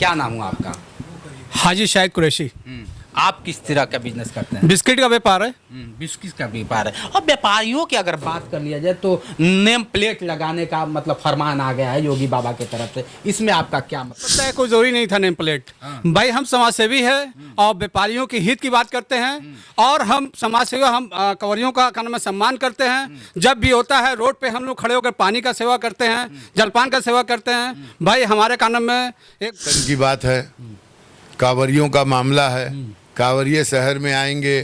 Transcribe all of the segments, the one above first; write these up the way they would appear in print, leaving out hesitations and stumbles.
क्या नाम हुआ आपका? हाजी शाहिद कुरैशी। आप किस तरह का बिजनेस करते हैं? बिस्किट का व्यापार है। बिस्किट का व्यापार है। और व्यापारियों की अगर बात कर लिया जाए तो नेम प्लेट लगाने का मतलब फरमान आ गया है योगी बाबा की तरफ से, इसमें आपका क्या मतलब? पता है कोई जरूरी नहीं था नेम प्लेट। भाई हम समाज सेवी है और व्यापारियों की हित की बात करते हैं और हम समाज सेवा, हम कंवरियों का क्या नाम है, सम्मान करते हैं। जब भी होता है रोड पे हम लोग खड़े होकर पानी का सेवा करते हैं, जलपान का सेवा करते हैं। भाई हमारे कानून में एक की बात है, कांवरियों का मामला है। कांवरिये शहर में आएंगे,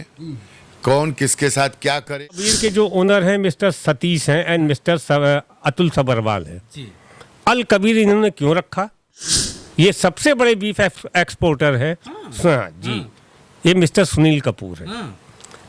कौन किसके साथ क्या करे। कबीर के जो ओनर हैं मिस्टर सतीश हैं एंड मिस्टर अतुल सबरवाल हैं। अल कबीर इन्होंने क्यों रखा? ये सबसे बड़े बीफ एक्सपोर्टर हैं। हाँ जी, ये मिस्टर सुनील कपूर है।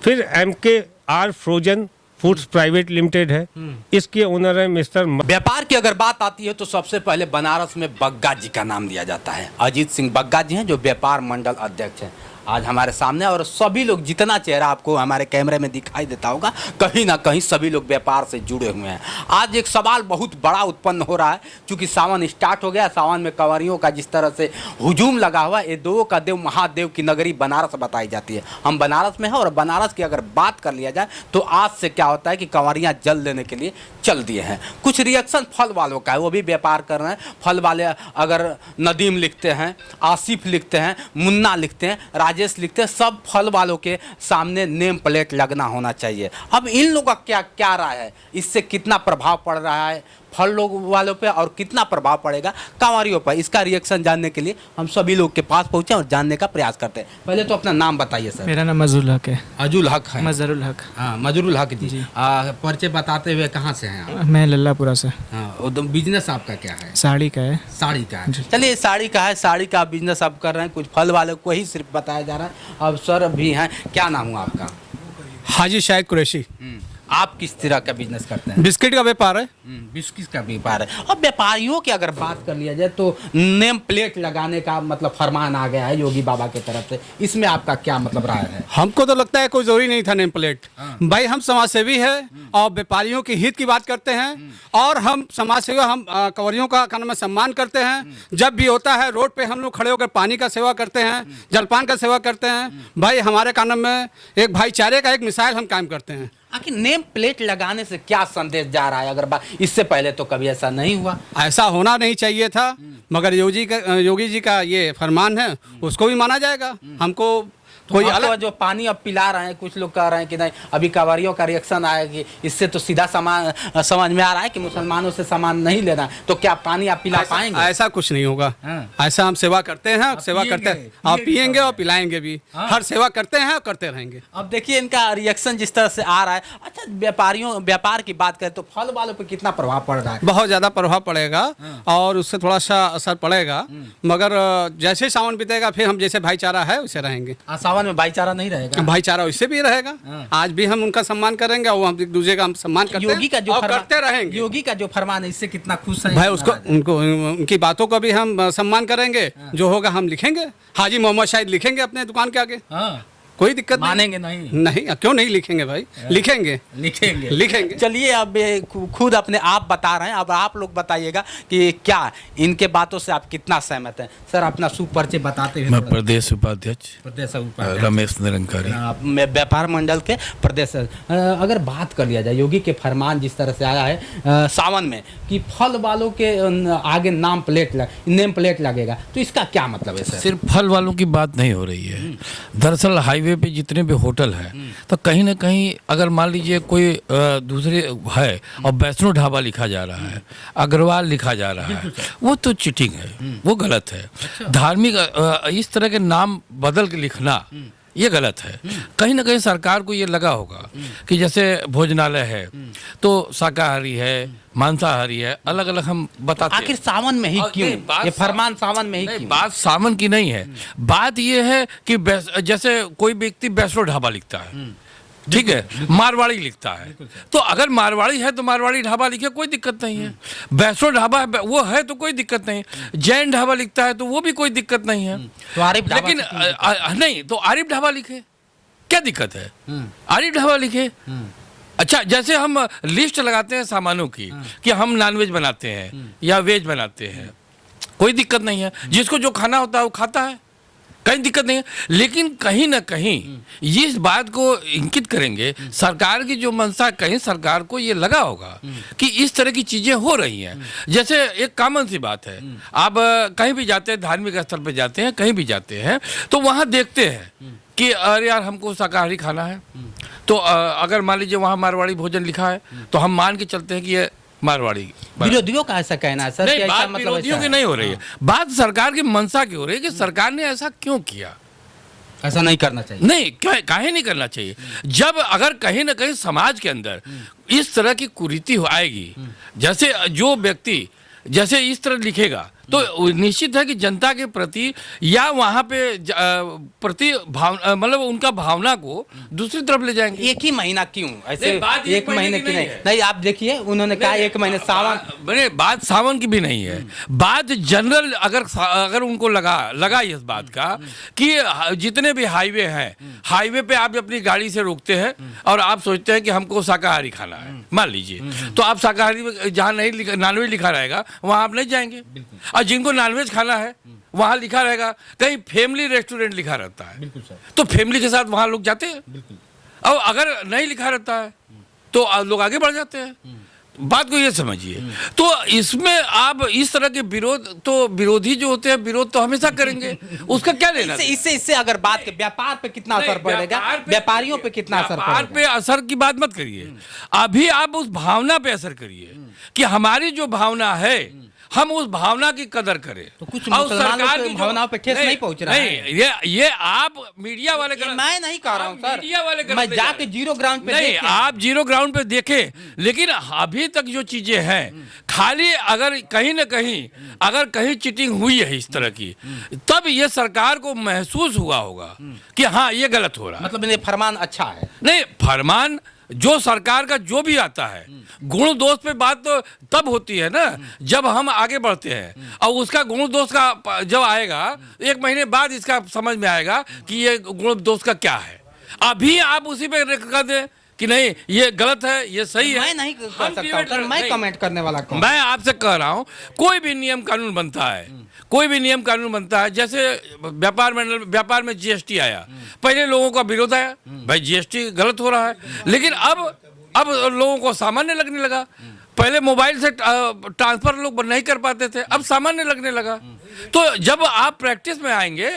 फिर MKR frozen foods private limited है, इसके ओनर है मिस्टर व्यापार की अगर बात आती है तो सबसे पहले बनारस में बग्गा जी का नाम लिया जाता है। अजीत सिंह बग्गा जी हैं जो व्यापार मंडल अध्यक्ष हैं, आज हमारे सामने। और सभी लोग, जितना चेहरा आपको हमारे कैमरे में दिखाई देता होगा, कहीं ना कहीं सभी लोग व्यापार से जुड़े हुए हैं। आज एक सवाल बहुत बड़ा उत्पन्न हो रहा है, क्योंकि सावन स्टार्ट हो गया। सावन में कंवरियों का जिस तरह से हुजूम लगा हुआ, ये दो का देव महादेव की नगरी बनारस बताई जाती है। हम बनारस में हैं और बनारस की अगर बात कर लिया जाए तो आज से क्या होता है कि कंवरियाँ जल लेने के लिए चल दिए हैं। कुछ रिएक्शन फल वालों का है, वो भी व्यापार कर रहे हैं। फल वाले अगर नदीम लिखते हैं, आसिफ लिखते हैं, मुन्ना लिखते हैं, राजेश लिखते हैं, सब फल वालों के सामने नेम प्लेट लगना होना चाहिए। अब इन लोगों का क्या राय है, इससे कितना प्रभाव पड़ रहा है फल लोग वालों पे और कितना प्रभाव पड़ेगा कांवरियों पर, इसका रिएक्शन जानने के लिए हम सभी लोग के पास पहुंचे और जानने का प्रयास करते हैं। पहले तो अपना नाम बताइए सर। मेरा नाम मजरुल हक है। अजुल हक है। मजरुल हक। हाँ, मजरुल हक जी। परिचय बताते हुए कहाँ से हैं आप? मैं लल्लापुरा से। हाँ, बिजनेस आपका क्या है? साड़ी का है। साड़ी का है। चलिए, साड़ी का है, साड़ी का बिजनेस आप कर रहे हैं। कुछ फल वाले को ही सिर्फ बताया जा रहा है। अब सर भी हैं, क्या नाम हुआ आपका? हाजी शाहिद कुरैशी। आप किस तरह का बिजनेस करते हैं? बिस्किट का व्यापार है। बिस्किट का व्यापार है। और व्यापारियों की अगर बात कर लिया जाए तो नेम प्लेट लगाने का मतलब फरमान आ गया है योगी बाबा की तरफ से, इसमें आपका क्या मतलब राय है? हमको तो लगता है कोई जरूरी नहीं था नेम प्लेट। भाई हम समाज सेवी है और व्यापारियों की हित की बात करते हैं और हम समाज सेवा, हम कंवरियों का क्या नाम है, सम्मान करते हैं। जब भी होता है रोड पे हम लोग खड़े होकर पानी का सेवा करते हैं, जलपान का सेवा करते हैं। भाई हमारे कानून में एक भाईचारे का एक मिसाइल हम कायम करते हैं। आखिर नेम प्लेट लगाने से क्या संदेश जा रहा है? अगर इससे पहले तो कभी ऐसा नहीं हुआ। ऐसा होना नहीं चाहिए था, मगर योगी जी का ये फरमान है, उसको भी माना जाएगा। हमको कोई अलग जो पानी अब पिला रहे हैं, कुछ लोग कह रहे हैं कि नहीं, अभी कांवरियों का रिएक्शन आया कि इससे तो सीधा समझ में आ रहा है कि मुसलमानों से सामान नहीं लेना, तो क्या पानी आप पिला पाएंगे? ऐसा कुछ नहीं होगा। ऐसा हम सेवा करते हैं, सेवा करते हैं और पिएंगे और पिलाएंगे भी। हर सेवा करते हैं और करते रहेंगे। अब देखिए इनका रिएक्शन जिस तरह से आ रहा है। अच्छा, व्यापार की बात करें तो फल वालों पर कितना प्रभाव पड़ रहा है? बहुत ज्यादा प्रभाव पड़ेगा और उससे थोड़ा सा असर पड़ेगा, मगर जैसे सावन बीतेगा फिर हम जैसे भाईचारा है वैसे रहेंगे। सावन में भाईचारा नहीं रहेगा? भाईचारा वैसे भी रहेगा। आज भी हम उनका सम्मान करेंगे और हम एक दूसरे का हम सम्मान करते हैं। योगी का जो करते रहेंगे। योगी का जो फरमान है, इससे कितना खुश है भाई? उसको उनकी बातों का भी हम सम्मान करेंगे। जो होगा हम लिखेंगे, हाजी मोहम्मद शाहिद लिखेंगे अपने दुकान के आगे। कोई दिक्कत मानेंगे नहीं, क्यों नहीं लिखेंगे भाई? लिखेंगे। चलिए, अब खुद अपने आप बता रहे हैं, अब आप लोग बताइएगा कि क्या इनके बातों से आप कितना सहमत हैं। सर, अपना सुपरिचय बताते हुए। मैं प्रदेश उपाध्यक्ष रमेश निरंकारी, व्यापार मंडल के प्रदेश। अगर बात कर लिया जाए, योगी के फरमान जिस तरह से आया है सावन में कि फल वालों के आगे नेम प्लेट लगेगा, तो इसका क्या मतलब है सर? सिर्फ फल वालों की बात नहीं हो रही है। दरअसल हाईवे पे जितने भी होटल है, तो कहीं ना कहीं अगर मान लीजिए कोई दूसरे है और वैष्णो ढाबा लिखा जा रहा है, अग्रवाल लिखा जा रहा है, वो तो चीटिंग है, वो गलत है। धार्मिक इस तरह के नाम बदल के लिखना ये गलत है। कहीं ना कहीं सरकार को ये लगा होगा कि जैसे भोजनालय है तो शाकाहारी है, मांसाहारी है, अलग अलग हम बताते हैं। आखिर सावन में ही क्यों ये फरमान? सावन में ही क्यों? बात सावन की नहीं है, बात ये है कि जैसे कोई व्यक्ति वैष्णो ढाबा लिखता है, ठीक है, मारवाड़ी लिखता है, तो अगर मारवाड़ी है तो मारवाड़ी ढाबा लिखे, कोई दिक्कत नहीं है। वैष्णो ढाबा वो है तो कोई दिक्कत नहीं। जैन ढाबा लिखता है तो वो भी कोई दिक्कत नहीं है। तो आरिफ ढाबा, लेकिन नहीं तो आरिफ ढाबा लिखे, क्या दिक्कत है? आरिफ ढाबा लिखे। अच्छा, जैसे हम लिस्ट लगाते हैं सामानों की कि हम नॉनवेज बनाते हैं या वेज बनाते हैं, कोई दिक्कत नहीं है, जिसको जो खाना होता है वो खाता है, कहीं दिक्कत नहीं है। लेकिन कहीं ना कहीं ये इस बात को इंगित करेंगे, सरकार की जो मंशा, कहीं सरकार को ये लगा होगा कि इस तरह की चीजें हो रही हैं। जैसे एक कॉमन सी बात है, आप कहीं भी जाते हैं, धार्मिक स्थल पे जाते हैं, कहीं भी जाते हैं, तो वहाँ देखते हैं कि अरे यार हमको शाकाहारी खाना है, तो अगर मान लीजिए वहाँ मारवाड़ी भोजन लिखा है तो हम मान के चलते हैं कि ये मारवाड़ी। विरोधियों का ऐसा कहना है सर कि नहीं, ऐसा बात मतलब विरोधियों ऐसा की है। नहीं हो रही है, बात सरकार की मंशा की हो रही है कि सरकार ने ऐसा क्यों किया। ऐसा नहीं करना चाहिए। नहीं, काहे नहीं करना चाहिए। जब अगर कहीं ना कहीं समाज के अंदर इस तरह की कुरीति आएगी, जैसे जो व्यक्ति जैसे इस तरह लिखेगा, तो निश्चित है कि जनता के प्रति या वहाँ पे प्रति मतलब उनका भावना को दूसरी तरफ ले जाएंगे। एक ही महीना क्यों ऐसे? नहीं, बात एक महीने की नहीं, नहीं आप देखिए उन्होंने कहा एक महीने सावन। बने बात सावन की भी नहीं है, बात जनरल अगर उनको लगा इस बात का कि जितने भी हाईवे हैं, हाईवे पे आप अपनी गाड़ी से रोकते हैं और आप सोचते हैं कि हमको शाकाहारी खाना है, मान लीजिए, तो आप शाकाहारी में जहाँ नहीं नॉनवेज लिखा रहेगा वहाँ आप नहीं जाएंगे, और जिनको नॉनवेज खाना है वहाँ लिखा रहेगा, कहीं फैमिली रेस्टोरेंट लिखा रहता है, बिल्कुल सर। तो फैमिली के साथ वहाँ लोग जाते हैं। और अगर नहीं लिखा रहता है तो लोग आगे बढ़ जाते हैं। बात को ये समझिए। तो इसमें आप इस तरह के विरोध, तो विरोधी जो होते हैं विरोध तो हमेशा करेंगे, उसका क्या लेना। इससे अगर बात के व्यापार पे कितना असर पड़ेगा, व्यापारियों पे कितना असर व्यापार पड़ेगा? पे असर की बात मत करिए, अभी आप उस भावना पे असर करिए कि हमारी जो भावना है हम उस भावना की कदर करें। तो कुछ और मुसलमानों सरकार की की जो- भावनाओं पे ठेस नहीं पहुंच रहा है। नहीं, ये आप मीडिया वाले ये मैं नहीं कह रहा हूँ आप सर, मीडिया वाले मैं गलत ले जा जाके रहे हैं। जीरो ग्राउंड पे नहीं, देख के- आप जीरो ग्राउंड पे देखें, लेकिन अभी तक जो चीजें हैं, खाली अगर कहीं ना कहीं अगर कहीं चीटिंग हुई है इस तरह की, तब ये सरकार को महसूस हुआ होगा कि हाँ ये गलत हो रहा है। मतलब ये फरमान अच्छा है। नहीं, फरमान जो सरकार का जो भी आता है, गुण दोष पे बात तो तब होती है ना जब हम आगे बढ़ते हैं, और उसका गुण दोष का जब आएगा, एक महीने बाद इसका समझ में आएगा कि ये गुण दोष का क्या है। अभी आप उसी पे कर दें कि नहीं ये गलत है, ये सही है। मैं नहीं कर हम सकता हूँ डिबेट सर, मैं नहीं। कमेंट करने वाला कौन? मैं आपसे कह रहा हूँ, कोई भी नियम कानून बनता है, कोई भी नियम कानून बनता है, जैसे व्यापार में जीएसटी आया, पहले लोगों का विरोध आया, भाई जीएसटी गलत हो रहा है, लेकिन अब लोगों को सामान्य लगने लगा। पहले मोबाइल से ट्रांसफर लोग नहीं कर पाते थे, अब सामान्य लगने लगा। तो जब आप प्रैक्टिस में आएंगे,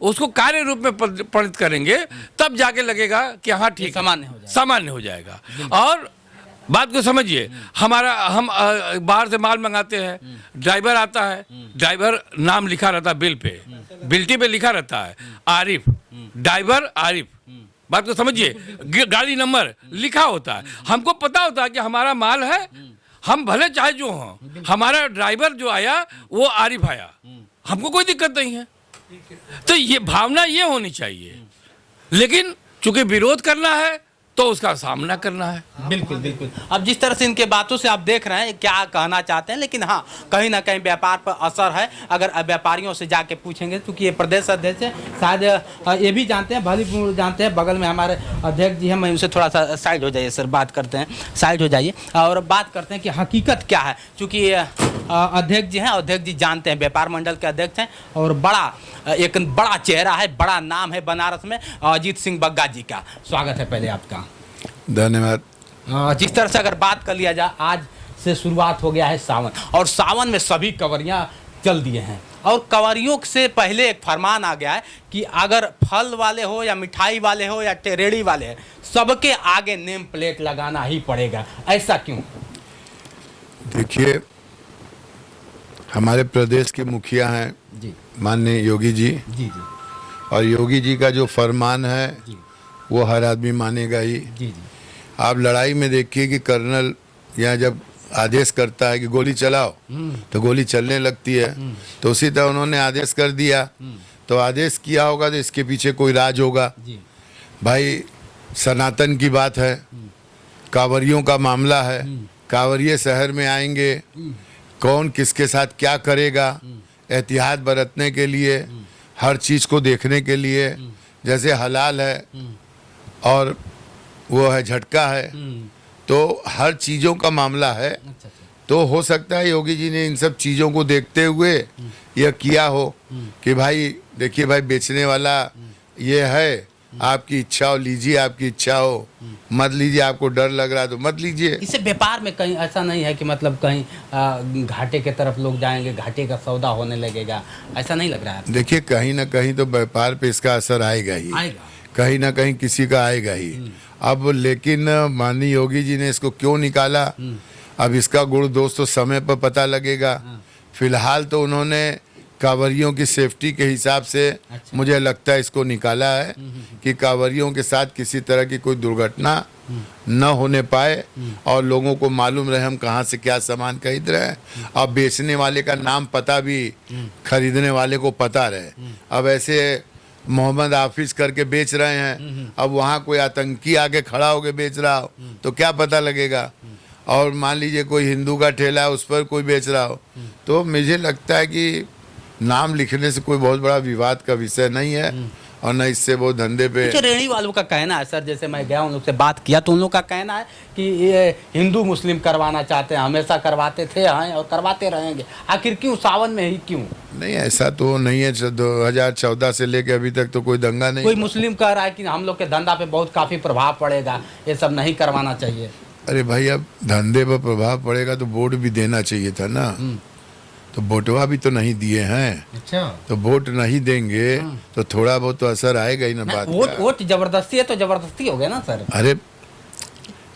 उसको कार्य रूप में परिणत करेंगे, तब जाके लगेगा कि हाँ ठीक है, सामान्य हो जाएगा। और बात को समझिए, हम बाहर से माल मंगाते हैं, ड्राइवर आता है, ड्राइवर नाम लिखा रहता है बिल पे, बिल्टी पे लिखा रहता है आरिफ, ड्राइवर आरिफ। बात को समझिए, गाड़ी नंबर लिखा होता है, हमको पता होता है कि हमारा माल है, हम भले चाहे जो हों, हमारा ड्राइवर जो आया वो आरिफ आया, हमको कोई दिक्कत नहीं है। तो ये भावना ये होनी चाहिए, लेकिन चूंकि विरोध करना है तो उसका सामना करना है। बिल्कुल बिल्कुल। अब जिस तरह से इनके बातों से आप देख रहे हैं क्या कहना चाहते हैं, लेकिन हाँ कहीं ना कहीं व्यापार पर असर है। अगर व्यापारियों से जाके पूछेंगे, क्योंकि ये प्रदेश अध्यक्ष है, शायद ये भी जानते हैं, भली जानते हैं, बगल में हमारे अध्यक्ष जी हैं, मैं उनसे थोड़ा सा साइड हो जाइए सर, बात करते हैं, साइड हो जाइए और बात करते हैं कि हकीकत क्या है। चूँकि अध्यक्ष जी हैं, अध्यक्ष जी जानते हैं, व्यापार मंडल के अध्यक्ष हैं और एक बड़ा चेहरा है, बड़ा नाम है बनारस में, अजीत सिंह बग्गा जी का। स्वागत है पहले आपका। धन्यवाद। जिस तरह से अगर बात कर लिया जाए, आज से शुरुआत हो गया है सावन, और सावन में सभी कवरियाँ चल दिए हैं, और कवरियों से पहले एक फरमान आ गया है कि अगर फल वाले हो या मिठाई वाले हो या टेरेड़ी वाले हैं, सबके आगे नेम प्लेट लगाना ही पड़ेगा। ऐसा क्यों? देखिए, हमारे प्रदेश के मुखिया हैं जी माननीय योगी जी, जी जी और योगी जी का जो फरमान है जी वो हर आदमी मानेगा ही। जी जी आप लड़ाई में देखिए कि कर्नल यहाँ जब आदेश करता है कि गोली चलाओ तो गोली चलने लगती है, तो उसी तरह उन्होंने आदेश कर दिया, तो आदेश किया होगा तो इसके पीछे कोई राज होगा। जी भाई सनातन की बात है, कांवरियों का मामला है, कांवरिये शहर में आएंगे, कौन किसके साथ क्या करेगा, एहतियात बरतने के लिए, हर चीज़ को देखने के लिए, जैसे हलाल है और वो है झटका है, तो हर चीज़ों का मामला है। अच्छा अच्छा। तो हो सकता है योगी जी ने इन सब चीज़ों को देखते हुए यह किया हो कि भाई देखिए भाई बेचने वाला ये है, आपकी इच्छा हो लीजिए, आपकी इच्छा हो मत लीजिए, आपको डर लग रहा है तो मत लीजिए। इससे व्यापार में कहीं ऐसा नहीं है कि मतलब कहीं घाटे के तरफ लोग जाएंगे, घाटे का सौदा होने लगेगा, ऐसा नहीं लग रहा है? देखिए कहीं ना कहीं तो व्यापार पे इसका असर आएगा ही, आएगा। कहीं ना कहीं किसी का आएगा ही। अब लेकिन माननीय योगी जी ने इसको क्यों निकाला, अब इसका गुण दोष तो समय पर पता लगेगा। फिलहाल तो उन्होंने कांवरियों की सेफ्टी के हिसाब से मुझे लगता है इसको निकाला है कि कांवरियों के साथ किसी तरह की कोई दुर्घटना न होने पाए और लोगों को मालूम रहे हम कहाँ से क्या सामान खरीद रहे हैं। अब बेचने वाले का नाम पता भी खरीदने वाले को पता रहे। अब ऐसे मोहम्मद हाफिज करके बेच रहे हैं, अब वहाँ कोई आतंकी आके खड़ा होके बेच रहा हो तो क्या पता लगेगा। और मान लीजिए कोई हिंदू का ठेला है उस पर कोई बेच रहा हो, तो मुझे लगता है कि नाम लिखने से कोई बहुत बड़ा विवाद का विषय नहीं है और न इससे वो धंधे पे। कुछ रेहड़ी वालों का कहना है सर, जैसे मैं गया उन लोग से बात किया तो उन लोग का कहना है कि ये हिंदू मुस्लिम करवाना चाहते हैं, हमेशा करवाते थे हैं और करवाते रहेंगे, आखिर क्यों सावन में ही क्यों? नहीं ऐसा तो नहीं है, 2014 से लेके अभी तक तो कोई दंगा नहीं। कोई मुस्लिम कह रहा है कि हम लोग के धंधा पे बहुत काफी प्रभाव पड़ेगा, ये सब नहीं करवाना चाहिए। अरे भाई अब धंधे पर प्रभाव पड़ेगा तो वोट भी देना चाहिए था ना, तो वोटवा भी तो नहीं दिए हैं। अच्छा, तो वोट नहीं देंगे तो थोड़ा बहुत तो असर आएगा ही ना बात का। वोट जबरदस्ती है तो जबरदस्ती हो गया ना सर। अरे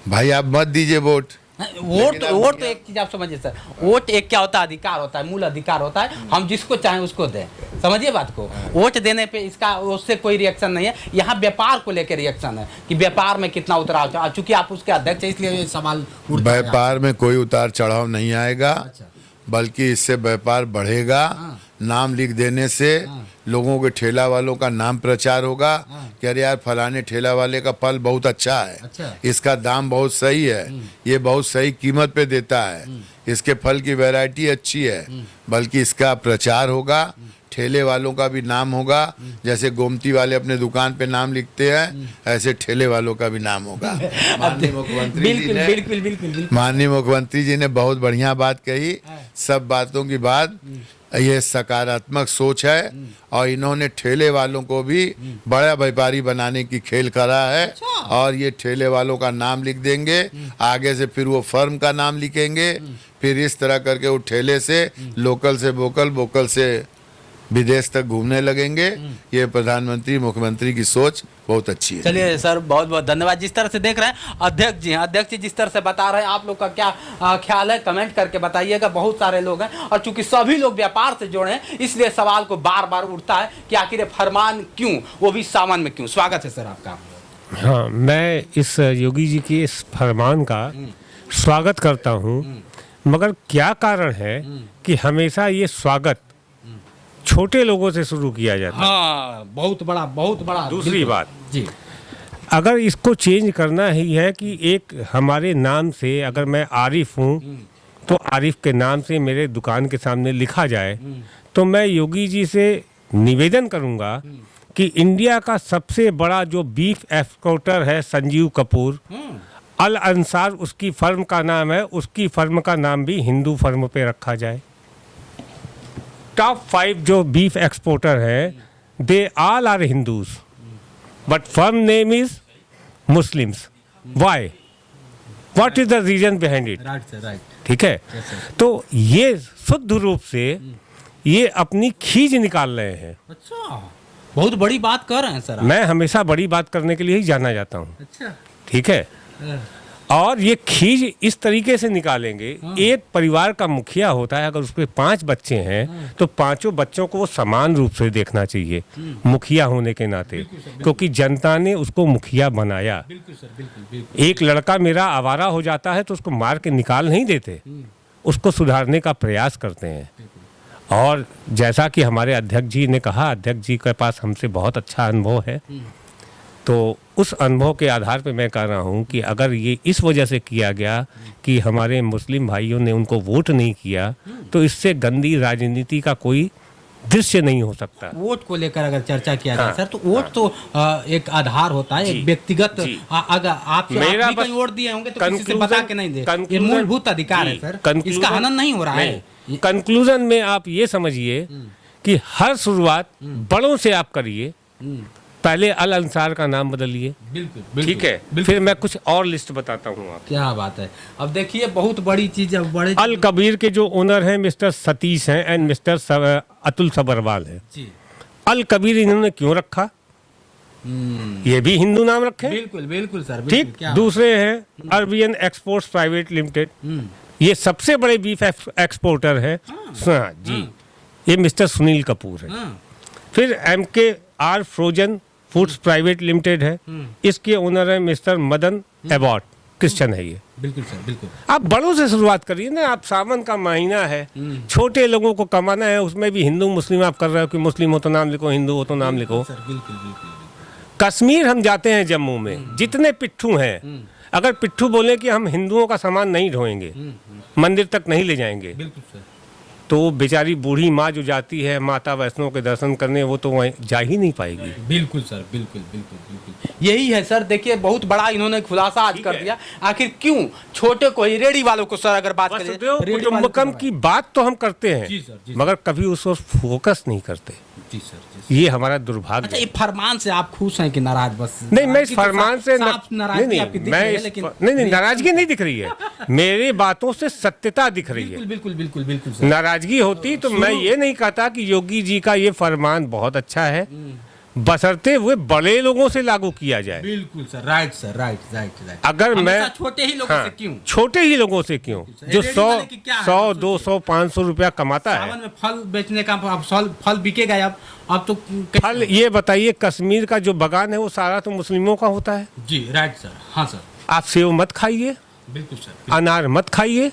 भाई आप मत दीजिए वोट। वोट तो एक चीज आप समझिए सर, वोट एक क्या होता है, अधिकार होता है, मूल अधिकार होता है, हम जिसको चाहें उसको दें, समझिए बात को। वोट देने पे इसका उससे कोई रिएक्शन नहीं है, यहाँ व्यापार को लेकर रिएक्शन है कि व्यापार में कितना उतराव, चूंकि आप उसके अध्यक्ष हैं इसलिए ये सवाल उठता है। व्यापार में कोई उतार चढ़ाव नहीं आएगा, बल्कि इससे व्यापार बढ़ेगा। नाम लिख देने से लोगों के ठेला वालों का नाम प्रचार होगा कि अरे यार फलाने ठेला वाले का फल बहुत अच्छा है, इसका दाम बहुत सही है, ये बहुत सही कीमत पे देता है, इसके फल की वैरायटी अच्छी है, बल्कि इसका प्रचार होगा। ठेले वालों का भी नाम होगा, जैसे गोमती वाले अपने दुकान पे नाम लिखते हैं ऐसे ठेले वालों का भी नाम होगा। माननीय मुख्यमंत्री जी ने बहुत बढ़िया बात कही। सब बातों की बात ये सकारात्मक सोच है और इन्होंने ठेले वालों को भी बड़ा व्यापारी बनाने की खेल करा है। और ये ठेले वालों का नाम लिख देंगे, आगे से फिर वो फर्म का नाम लिखेंगे, फिर इस तरह करके वो ठेले से लोकल से वोकल, वोकल से विदेश तक घूमने लगेंगे। ये प्रधानमंत्री मुख्यमंत्री की सोच बहुत अच्छी है। चलिए सर, बहुत बहुत धन्यवाद। जिस तरह से देख रहे हैं अध्यक्ष जी हैं, अध्यक्ष जी जिस तरह से बता रहे हैं, आप लोग का क्या ख्याल है कमेंट करके बताइएगा। बहुत सारे लोग हैं और चूंकि सभी लोग व्यापार से जुड़े हैं इसलिए सवाल को बार बार उठता है कि आखिर ये फरमान क्यों, वो भी सावन में क्यों। स्वागत है सर आपका। हाँ, मैं इस योगी जी के इस फरमान का स्वागत करता हूँ, मगर क्या कारण है कि हमेशा ये स्वागत छोटे लोगों से शुरू किया जाता है। हाँ, बहुत बड़ा। दूसरी बात जी, अगर इसको चेंज करना ही है कि एक हमारे नाम से, अगर मैं आरिफ हूँ तो आरिफ के नाम से मेरे दुकान के सामने लिखा जाए, तो मैं योगी जी से निवेदन करूँगा कि इंडिया का सबसे बड़ा जो बीफ एक्सपोर्टर है संजीव कपूर, अल अंसार उसकी फर्म का नाम है, उसकी फर्म का नाम भी हिंदू फर्म पे रखा जाए। टॉप 5 जो बीफ एक्सपोर्टर है they all are Hindus but firm name is Muslims. Why, what is the reason behind it? Right. ठीक है, तो ये शुद्ध रूप से ये अपनी खींच निकाल रहे हैं। अच्छा, बहुत बड़ी बात कर रहे हैं सर। मैं हमेशा बड़ी बात करने के लिए ही जाना जाता हूँ। अच्छा, ठीक है, और ये खींच इस तरीके से निकालेंगे। एक परिवार का मुखिया होता है, अगर उसके 5 बच्चे हैं तो 5 बच्चों को वो समान रूप से देखना चाहिए मुखिया होने के नाते, क्योंकि जनता ने उसको मुखिया बनाया। एक लड़का मेरा आवारा हो जाता है तो उसको मार के निकाल नहीं देते, उसको सुधारने का प्रयास करते हैं। और जैसा कि हमारे अध्यक्ष जी ने कहा, अध्यक्ष जी के पास हमसे बहुत अच्छा अनुभव है, तो उस अनुभव के आधार पे मैं कह रहा हूँ कि अगर ये इस वजह से किया गया कि हमारे मुस्लिम भाइयों ने उनको वोट नहीं किया, तो इससे गंदी राजनीति का कोई दृश्य नहीं हो सकता। वोट को लेकर अगर चर्चा किया जाए सर, तो वोट तो एक आधार होता है, एक व्यक्तिगत, अगर आप मेरा भी कहीं वोट दिए होंगे तो किसी से बता के नहीं दे, ये मूलभूत अधिकार है सर, इसका हनन नहीं हो रहा है। कंक्लूजन में आप ये समझिए कि हर शुरुआत बड़ों से आप करिए। पहले अल अंसार का नाम बदलिए, बिल्कुल ठीक है, फिर मैं कुछ और लिस्ट बताता हूँ आपको। क्या बात है। अब देखिए बहुत बड़ी चीज है, बड़े अल कबीर के जो ओनर हैं मिस्टर सतीश हैं एंड मिस्टर अतुल सबरवाल है। जी अल कबीर इन्होंने क्यों रखा? ये भी हिंदू नाम रखे, बिल्कुल बिल्कुल सर, बिल्कुल, ठीक। क्या दूसरे हैं अरबियन एक्सपोर्ट्स प्राइवेट लिमिटेड, ये सबसे बड़े बीफ एक्सपोर्टर है। हाँ जी, ये मिस्टर सुनील कपूर है। हाँ, फिर MKR frozen foods private limited है, इसके ओनर है मिस्टर मदन एबॉट, क्रिश्चियन है ये। बिल्कुल सर, बिल्कुल आप बड़ों से शुरुआत करिए ना। आप सावन का महीना है, छोटे लोगों को कमाना है, उसमें भी हिंदू मुस्लिम आप कर रहे हो कि मुस्लिम हो तो नाम लिखो, हिंदू हो तो नाम लिखो। सर, बिल्कुल बिल्कुल कश्मीर हम जाते हैं, जम्मू में जितने पिट्ठू हैं, अगर पिट्ठू बोले कि हम हिंदुओं का सामान नहीं ढोएंगे, मंदिर तक नहीं ले जाएंगे, बिल्कुल सर, तो बेचारी बूढ़ी माँ जो जाती है माता वैष्णो के दर्शन करने, वो तो वहीं जा ही नहीं पाएगी। बिल्कुल सर, बिल्कुल बिल्कुल बिल्कुल यही है सर। देखिए बहुत बड़ा इन्होंने खुलासा आज कर दिया, आखिर क्यों छोटे को ही, रेडी वालों को सर अगर बात करें, रेडी वालों कुटुंबकम की बात तो हम करते हैं, जी सर, जी सर। मगर कभी उस पर फोकस नहीं करते। जी सर, जी सर। ये हमारा दुर्भाग्य अच्छा, है। ये फरमान से आप खुश हैं कि नाराज? बस नहीं, मैं इस फरमान से नाराजगी आपकी दिख रही है, लेकिन नहीं, नाराजगी नहीं दिख रही है। मेरी बातों से सत्यता दिख रही है। बिल्कुल बिल्कुल बिल्कुल बिल्कुल सर। नाराजगी होती तो मैं ये नहीं कहता कि योगी जी का ये फरमान बहुत अच्छा है, बशर्ते हुए बड़े लोगों से लागू किया जाए। बिल्कुल sir, right sir, right right right. अगर मैं छोटे ही लोगों से क्यों? छोटे ही लोगों से क्यों, जो रेडी 100 वाले की क्या है? 100 200 500 रुपया कमाता है। सावन में फल बेचने का, अब फल बिकेगा अब तो फल, ये बताइए, कश्मीर का जो बागान है वो सारा तो मुस्लिमों का होता है। जी राइट सर, हाँ सर, आप सेव मत खाइए, बिल्कुल सर, अनार मत खाइए।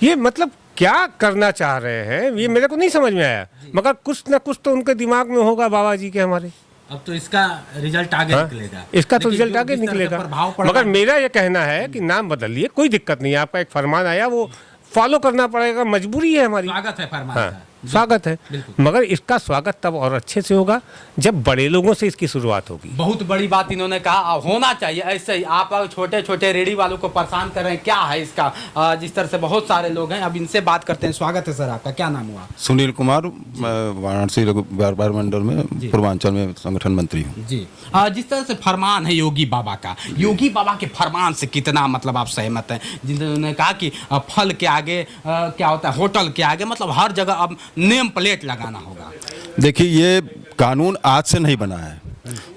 ये मतलब क्या करना चाह रहे हैं, ये मेरे को नहीं समझ में आया, मगर कुछ ना कुछ तो उनके दिमाग में होगा बाबा जी के हमारे। अब तो इसका रिजल्ट आगे निकलेगा, इसका तो लेकिन रिजल्ट जो आगे जिस तरह से निकलेगा। प्रभाव पड़ रहा मगर है- मेरा ये कहना है कि नाम बदलिए, कोई दिक्कत नहीं है। आपका एक फरमान आया, वो फॉलो करना पड़ेगा, मजबूरी है हमारी। स्वागत है फरमान हाँ, का। स्वागत है, बिल्कुल। मगर इसका स्वागत तब और अच्छे से होगा जब बड़े लोगों से इसकी शुरुआत होगी। बहुत बड़ी बात इन्होंने कहा, होना चाहिए ऐसे ही। आप छोटे छोटे रेडी वालों को परेशान कर रहे हैं, क्या है इसका? जिस तरह से बहुत सारे लोग हैं, अब इनसे बात करते हैं। स्वागत है सर आपका, क्या नाम हुआ? सुनील कुमार, मैं वाराणसी व्यापार मंडल में पूर्वांचल में संगठन मंत्री हूँ। जी, जिस तरह से फरमान है योगी बाबा का, योगी बाबा के फरमान से कितना मतलब आप सहमत हैं? जिन्होंने कहा कि फल के आगे क्या होता है, होटल के आगे, मतलब हर जगह अब नेम प्लेट लगाना होगा। देखिए, ये कानून आज से नहीं बना है।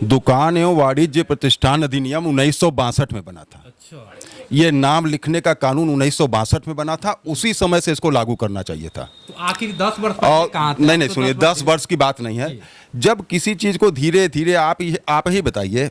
दुकान एवं वाणिज्य प्रतिष्ठान अधिनियम 1962 में बना था। ये नाम लिखने का कानून 1962 में बना था, उसी समय से इसको लागू करना चाहिए था। तो आखिर 10 वर्ष और कहाँ थे? नहीं तो सुनिए, 10 वर्ष की बात नहीं है। जब किसी चीज को धीरे धीरे आप ही बताइए,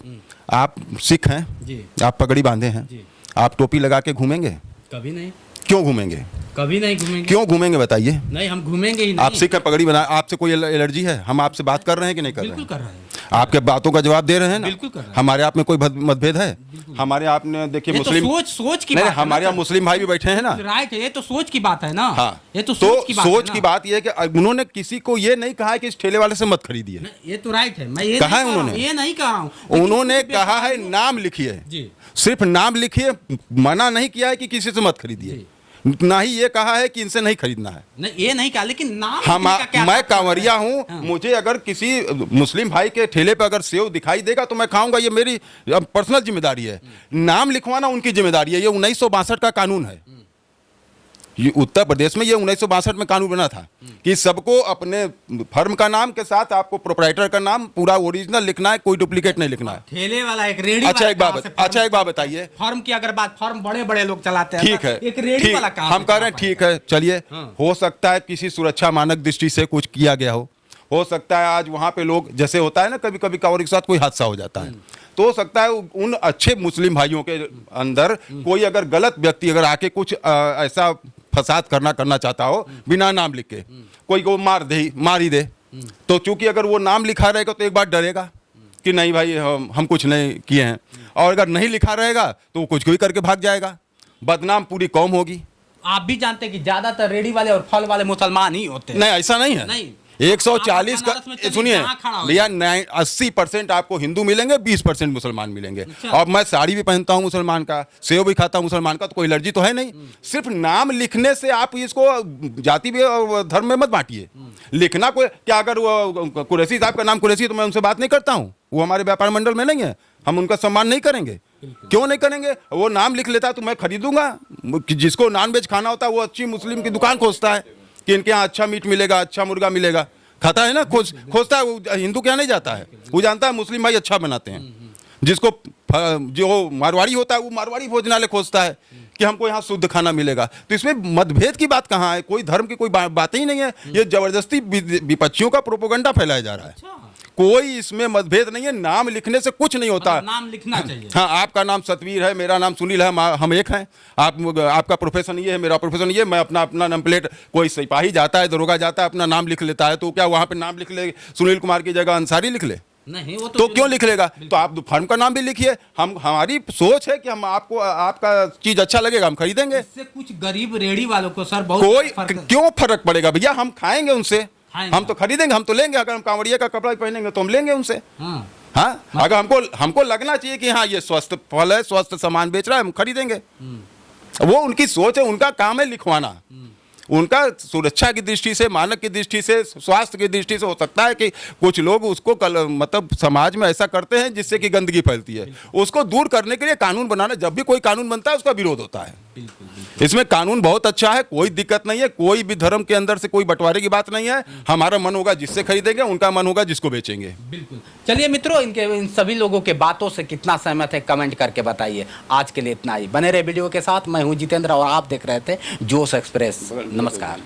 आप सिख हैं, जी। आप पगड़ी बांधे हैं, जी। आप टोपी लगा के घूमेंगे? कभी नहीं, क्यों घूमेंगे? कभी नहीं घूमेंगे। क्यों घूमेंगे बताइए? नहीं, हम घूमेंगे ही नहीं। आप सिख हैं, पगड़ी बना, आपसे कोई एलर्जी है? हम आपसे बात कर रहे हैं कि नहीं कर रहे बिल्कुल हैं? कर रहे हैं, आपके बातों का जवाब दे रहे हैं ना? बिल्कुल कर रहे हैं। हमारे आप में कोई मतभेद है? हमारे आप ने देखिए ये तो मुस्लिम, सोच की नहीं, बात है हमारे ना यहाँ मुस्लिम भाई भी बैठे हैं ना। राइट है, ये तो सोच की बात है ना। हाँ, ये तो सोच की बात है सोच ना। की बात ये है कि उन्होंने किसी को ये नहीं कहा है कि इस ठेले वाले से मत खरीदिए। ये तो राइट है, मैं ये कहा नहीं है कह रहा हूं, उन्होंने? ये नहीं कह रहा हूं, लेकिन उन्होंने किसी कहा है व्यापारी को- नाम लिखिए, जी, सिर्फ नाम लिखिए, मना नहीं किया है कि किसी से मत खरीदिए, ना ही ये कहा है कि इनसे नहीं खरीदना है। नहीं ये नहीं कहा, लेकिन नाम हम लिखने का क्या मैं मतलब कांवरिया है? हूँ, हाँ। मुझे अगर किसी मुस्लिम भाई के ठेले पर अगर सेव दिखाई देगा तो मैं खाऊंगा, ये मेरी पर्सनल जिम्मेदारी है। नाम लिखवाना उनकी जिम्मेदारी है। ये 1962 का कानून है। ये उत्तर प्रदेश में ये 1962 में कानून बना था कि सबको अपने फर्म का नाम के साथ आपको प्रोप्राइटर का नाम पूरा ओरिजिनल लिखना है, कोई डुप्लीकेट नहीं लिखना है। ठेले वाला एक रेडी अच्छा, वाला एक बात कहाँ से फर्म- अच्छा एक बात बताइए। फर्म की अगर बात, फर्म बड़े बड़े लोग चलाते हैं, ठीक है, एक रेडी ठीक, वाला कहाँ हम से कह रहे हैं चला ठीक है, चलिए, हाँ। हो सकता है किसी सुरक्षा मानक दृष्टि से कुछ किया गया हो सकता है आज वहाँ पे लोग, जैसे होता है ना कभी कभी कांवड़ के साथ कोई हादसा हो जाता है, तो हो सकता है उन अच्छे मुस्लिम भाइयों के अंदर कोई अगर गलत व्यक्ति अगर आके कुछ ऐसा फसाद करना चाहता हो बिना नाम लिख के, कोई को मार ही दे, तो चूंकि अगर वो नाम लिखा रहेगा तो एक बार डरेगा कि नहीं भाई हम कुछ नहीं किए हैं, और अगर नहीं लिखा रहेगा तो वो कुछ भी करके भाग जाएगा, बदनाम पूरी कौम होगी। आप भी जानते हैं कि ज्यादातर रेडी वाले और फल वाले मुसलमान ही होते हैं। नहीं ऐसा नहीं है। नहीं। 140 आप बनारस में का चलिए, सुनिए जहाँ खड़ा हो भैया 80% आपको हिंदू मिलेंगे, 20% मुसलमान मिलेंगे। और मैं साड़ी भी पहनता हूँ मुसलमान का, सेव भी खाता हूँ मुसलमान का, तो कोई एलर्जी तो है नहीं। सिर्फ नाम लिखने से आप इसको जाति भी और धर्म में मत बांटिए। लिखना कोई क्या, अगर वो कुरैशी साहब का नाम कुरैशी तो मैं उनसे बात नहीं करता हूँ, वो हमारे व्यापार मंडल में नहीं है, हम उनका सम्मान नहीं करेंगे। क्यों नहीं करेंगे? वो नाम लिख लेता तो मैं खरीदूंगा। जिसको नॉनवेज खाना होता है वो अच्छी मुस्लिम की दुकान खोजता है कि इनके यहाँ अच्छा मीट मिलेगा, अच्छा मुर्गा मिलेगा, खाता है ना, खोजता है। वो हिंदू के यहाँ नहीं जाता है, वो जानता है मुस्लिम भाई अच्छा बनाते हैं। जिसको जो मारवाड़ी होता है वो मारवाड़ी भोजनालय खोजता है कि हमको यहाँ शुद्ध खाना मिलेगा। तो इसमें मतभेद की बात कहाँ है? कोई धर्म की कोई बात ही नहीं है। ये जबरदस्ती विपक्षियों का प्रोपोगंडा फैलाया जा रहा है। कोई इसमें मतभेद नहीं है। नाम लिखने से कुछ नहीं होता। नाम लिखना चाहिए। हाँ, आपका नाम सतवीर है, मेरा नाम सुनील है, हम एक हैं। आपका प्रोफेशन ये है, मेरा प्रोफेशन ये, मैं अपना नंबर प्लेट, कोई सिपाही जाता है, दरोगा जाता है, अपना नाम लिख लेता है, तो क्या वहाँ पे नाम लिख ले सुनील कुमार की जगह अंसारी लिख ले? नहीं, वो तो क्यों लिख लेगा? तो आप फर्म का नाम भी लिखिए। हमारी सोच है कि हम आपका चीज अच्छा लगेगा, हम खरीदेंगे। इससे कुछ गरीब रेडी वालों को सर बहुत कोई क्यों फर्क पड़ेगा भैया? हम खाएंगे उनसे, खाएंगे। हम तो खरीदेंगे, हम तो लेंगे। अगर हम कांवड़िया का कपड़ा पहनेंगे तो हम लेंगे उनसे। हाँ। हाँ, अगर हमको लगना चाहिए कि हाँ ये स्वस्थ फल है, स्वस्थ सामान बेच रहा है, हम खरीदेंगे। वो उनकी सोच है, उनका काम है लिखवाना। उनका सुरक्षा की दृष्टि से, मानक की दृष्टि से, स्वास्थ्य की दृष्टि से हो सकता है कि कुछ लोग उसको मतलब समाज में ऐसा करते हैं जिससे कि गंदगी फैलती है। उसको दूर करने के लिए कानून बनाना, जब भी कोई कानून बनता है उसका विरोध होता है। इसमें कानून बहुत अच्छा है, कोई दिक्कत नहीं है। कोई भी धर्म के अंदर से कोई बंटवारे की बात नहीं है। हमारा मन होगा जिससे खरीदेंगे, उनका मन होगा जिसको बेचेंगे। बिल्कुल। चलिए मित्रों, इन सभी लोगों के बातों से कितना सहमत है कमेंट करके बताइए। आज के लिए इतना ही। बने रहे वीडियो के साथ। मैं हूं जितेंद्र और आप देख रहे थे जोश एक्सप्रेस। नमस्कार।